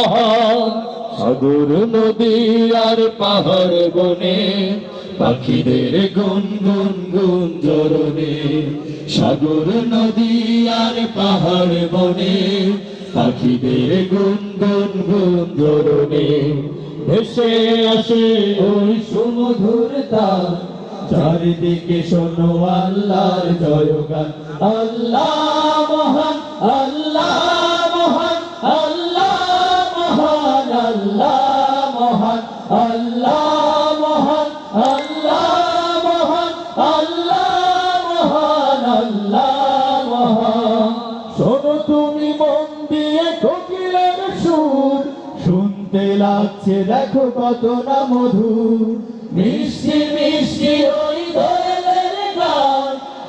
মহান। সাগর নদী আর পাহাড় বনে পাখিদের গুনগুন গুঞ্জরণে, সাগর নদী আর পাহাড় বনে পাখিদের গুনগুন গুঞ্জরণে। ভেসে আসে ওই সুমধুর তার, চারিদিকে শোনো আল্লাহর জয়গান। আল্লাহ মহান, আল্লাহ মহান, আল্লাহ মহান, আল্লাহ মহান, আল্লাহ মহান, আল্লাহ মহান, আল্লাহ মহান, আল্লাহ মহান। শোনো তুমি মন দিয়ে কোকিলের সুর, শুনতে লাগছে দেখো কত না মধুর। মিষ্টি মিষ্টি ওই